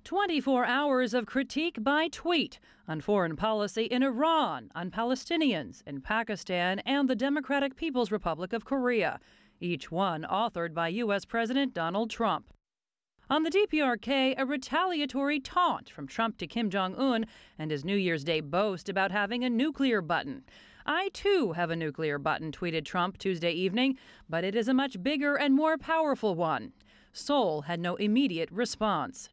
24 hours of critique by tweet on foreign policy in Iran, on Palestinians, in Pakistan, and the Democratic People's Republic of Korea, each one authored by U.S. President Donald Trump. On the DPRK, a retaliatory taunt from Trump to Kim Jong-un and his New Year's Day boast about having a nuclear button. "I, too, have a nuclear button," tweeted Trump Tuesday evening, "but it is a much bigger and more powerful one." Seoul had no immediate response.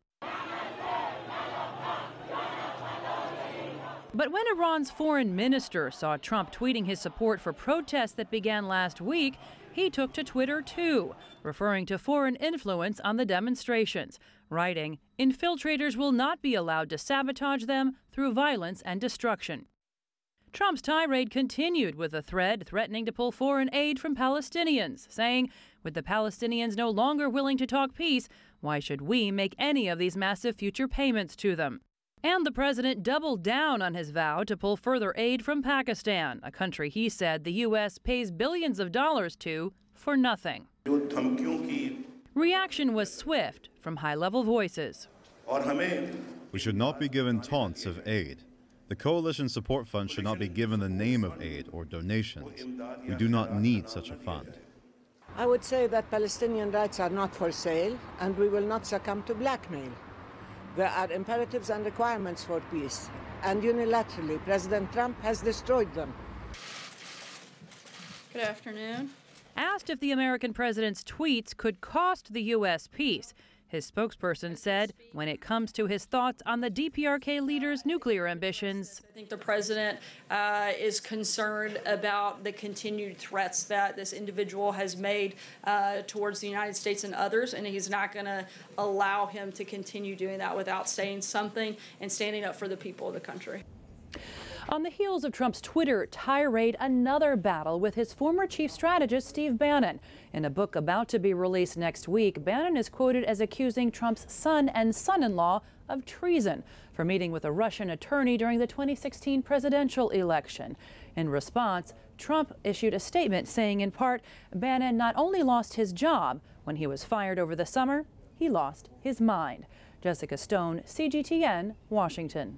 But when Iran's foreign minister saw Trump tweeting his support for protests that began last week, he took to Twitter too, referring to foreign influence on the demonstrations, writing, "Infiltrators will not be allowed to sabotage them through violence and destruction." Trump's tirade continued with a thread threatening to pull foreign aid from Palestinians, saying, "With the Palestinians no longer willing to talk peace, why should we make any of these massive future payments to them?" And the president doubled down on his vow to pull further aid from Pakistan, a country he said the U.S. pays billions of dollars to for nothing. Reaction was swift from high-level voices. We should not be given taunts of aid. The Coalition Support Fund should not be given the name of aid or donations. We do not need such a fund. I would say that Palestinian rights are not for sale, and we will not succumb to blackmail. There are imperatives and requirements for peace, and unilaterally, President Trump has destroyed them. Good afternoon. Asked if the American president's tweets could cost the U.S. peace, his spokesperson said, when it comes to his thoughts on the DPRK leader's nuclear ambitions, I think the president is concerned about the continued threats that this individual has made towards the United States and others, and he's not going to allow him to continue doing that without saying something and standing up for the people of the country. On the heels of Trump's Twitter tirade, another battle with his former chief strategist, Steve Bannon. In a book about to be released next week, Bannon is quoted as accusing Trump's son and son-in-law of treason for meeting with a Russian attorney during the 2016 presidential election. In response, Trump issued a statement saying, in part, Bannon not only lost his job when he was fired over the summer, he lost his mind. Jessica Stone, CGTN, Washington.